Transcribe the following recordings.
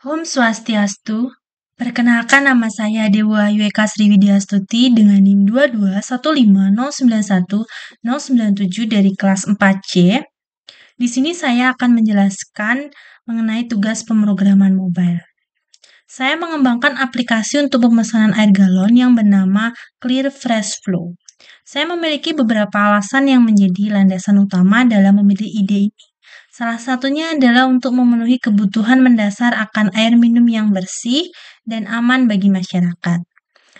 Om Swastiastu, perkenalkan nama saya Dewa Yweka Sriwidyastuti dengan NIM 2215091-097 dari kelas 4C. Di sini saya akan menjelaskan mengenai tugas pemrograman mobile. Saya mengembangkan aplikasi untuk pemesanan air galon yang bernama Clear Fresh Flow. Saya memiliki beberapa alasan yang menjadi landasan utama dalam memilih ide ini. Salah satunya adalah untuk memenuhi kebutuhan mendasar akan air minum yang bersih dan aman bagi masyarakat.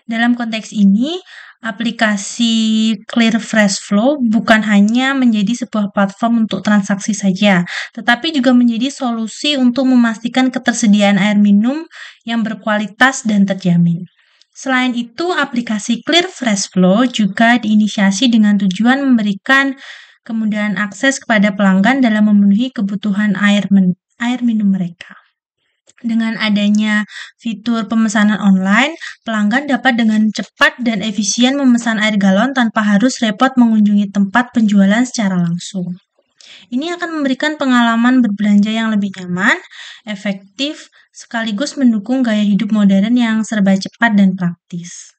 Dalam konteks ini, aplikasi Clear Fresh Flow bukan hanya menjadi sebuah platform untuk transaksi saja, tetapi juga menjadi solusi untuk memastikan ketersediaan air minum yang berkualitas dan terjamin. Selain itu, aplikasi Clear Fresh Flow juga diinisiasi dengan tujuan memberikan kemudahan akses kepada pelanggan dalam memenuhi kebutuhan air minum mereka. Dengan adanya fitur pemesanan online, pelanggan dapat dengan cepat dan efisien memesan air galon tanpa harus repot mengunjungi tempat penjualan secara langsung. Ini akan memberikan pengalaman berbelanja yang lebih nyaman, efektif, sekaligus mendukung gaya hidup modern yang serba cepat dan praktis.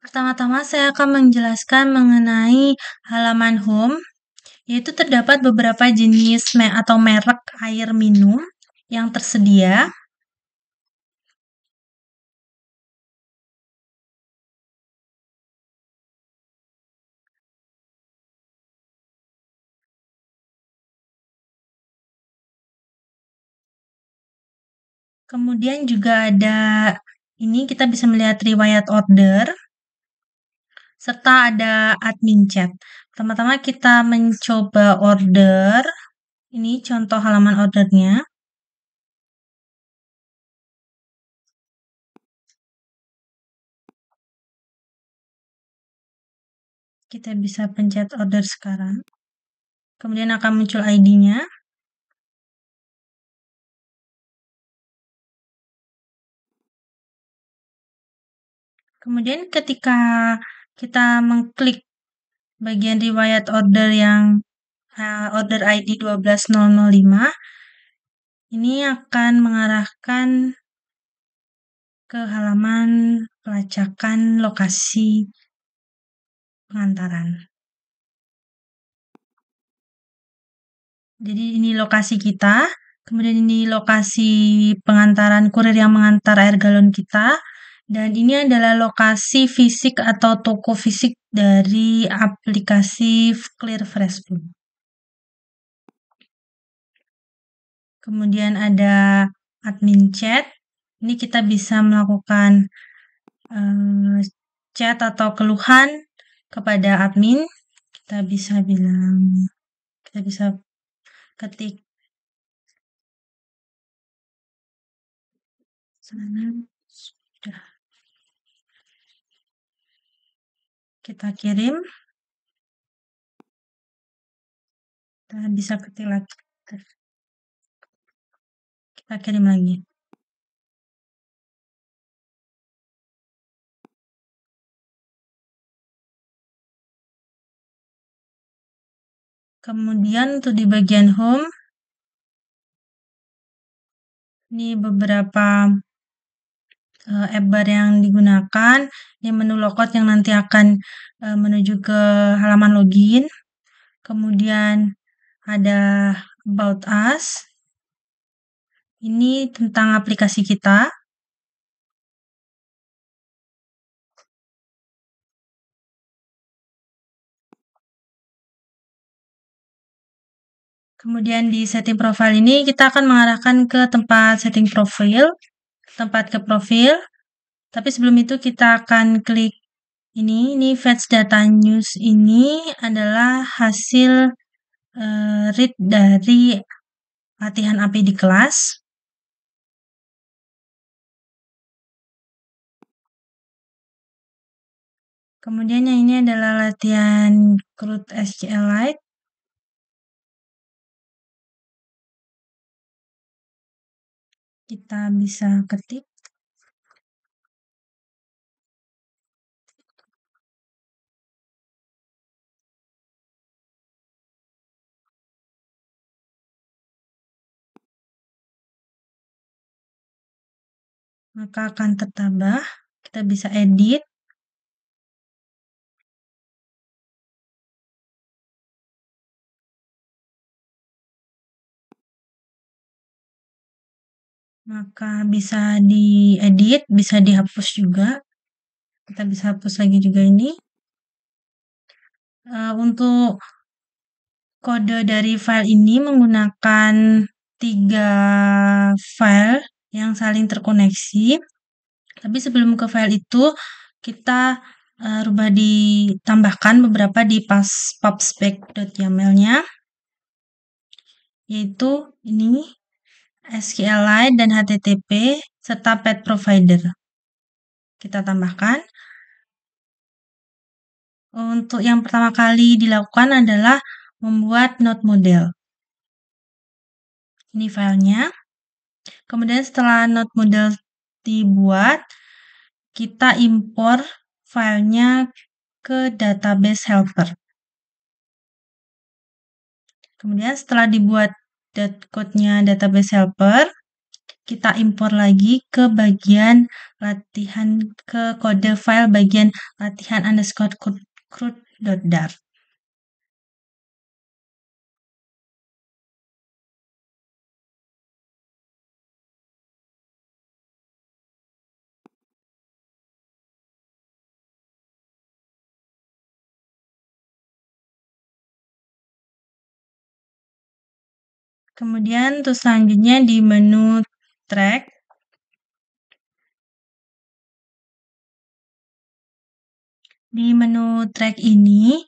Pertama-tama saya akan menjelaskan mengenai halaman home, yaitu terdapat beberapa jenis atau merek air minum yang tersedia. Kemudian juga ada ini kita bisa melihat riwayat order serta ada admin chat. Pertama-tama kita mencoba order. Ini contoh halaman ordernya. Kita bisa pencet order sekarang. Kemudian akan muncul ID-nya. Kemudian ketika kita mengklik bagian riwayat order yang order ID 12005, ini akan mengarahkan ke halaman pelacakan lokasi pengantaran. Jadi ini lokasi kita, kemudian ini lokasi pengantaran kurir yang mengantar air galon kita, dan ini adalah lokasi fisik atau toko fisik dari aplikasi Clear Fresh Flow. Kemudian ada admin chat. Ini kita bisa melakukan chat atau keluhan kepada admin. Kita bisa ketik sudah kita kirim. Kita bisa ketik lagi. Kita kirim lagi. Kemudian untuk di bagian home, ini beberapa app bar yang digunakan. Ini menu logout yang nanti akan menuju ke halaman login. Kemudian ada About Us. Ini tentang aplikasi kita. Kemudian di setting profile ini kita akan mengarahkan ke tempat setting profile, tempat ke profil. Tapi sebelum itu kita akan klik ini Fetch Data News ini adalah hasil read dari latihan AP di kelas. Kemudian yang ini adalah latihan CRUD SQLite. Kita bisa ketik. maka akan tertambah. Kita bisa edit. Maka bisa diedit, bisa dihapus juga. Kita bisa hapus lagi juga ini. Untuk kode dari file ini menggunakan 3 file yang saling terkoneksi. Tapi sebelum ke file itu, kita rubah ditambahkan beberapa di pubspec.yaml-nya, yaitu ini SQLite dan HTTP serta path provider. Kita tambahkan. Untuk yang pertama kali dilakukan adalah membuat node model. Ini filenya. Kemudian setelah node model dibuat, kita impor filenya ke database helper. Kemudian setelah dibuat code-nya database helper, kita impor lagi ke bagian latihan, ke kode file bagian latihan_crude.dart. Kemudian untuk selanjutnya di menu track, di menu track ini,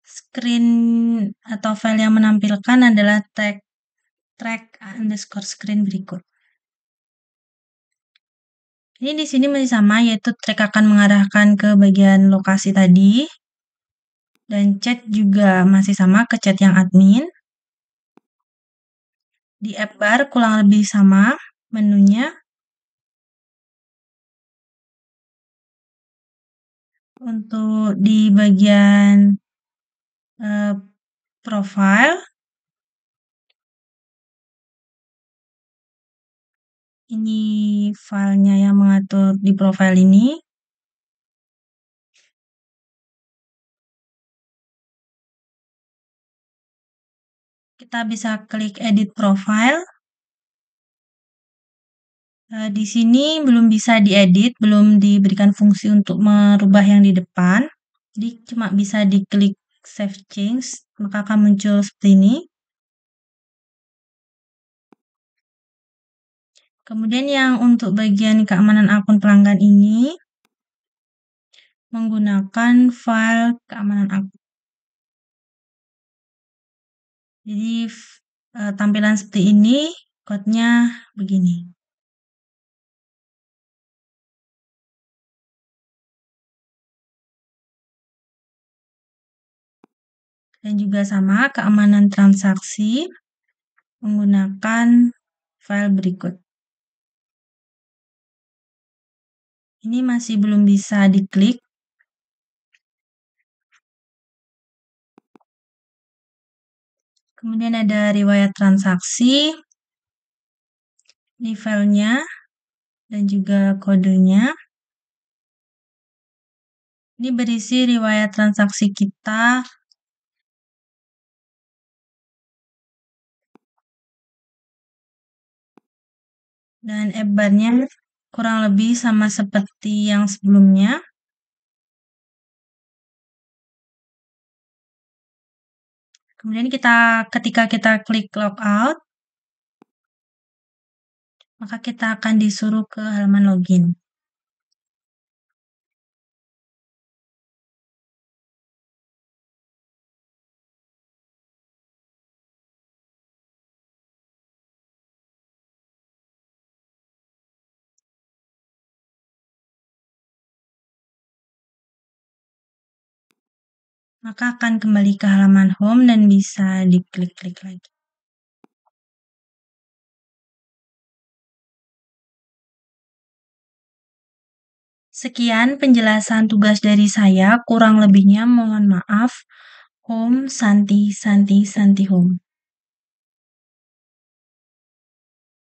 screen atau file yang menampilkan adalah track_screen berikut. Ini di sini masih sama, yaitu track akan mengarahkan ke bagian lokasi tadi. Dan chat juga masih sama ke chat yang admin. Di app bar kurang lebih sama menunya. Untuk di bagian profile, ini filenya yang mengatur di profile ini. Kita bisa klik edit profile. Di sini belum bisa diedit, belum diberikan fungsi untuk merubah yang di depan. Jadi cuma bisa diklik save change, maka akan muncul seperti ini. Kemudian yang untuk bagian keamanan akun pelanggan ini menggunakan file keamanan akun. Jadi tampilan seperti ini, kodenya begini. Dan juga sama keamanan transaksi menggunakan file berikut. Ini masih belum bisa diklik. Kemudian ada riwayat transaksi, ini filenya, dan juga kodenya. Ini berisi riwayat transaksi kita. Dan app bar-nya kurang lebih sama seperti yang sebelumnya. Kemudian ketika kita klik logout, maka kita akan disuruh ke halaman login. Maka akan kembali ke halaman home dan bisa diklik-klik lagi. Sekian penjelasan tugas dari saya, kurang lebihnya mohon maaf. Home Santi Santi Santi Home.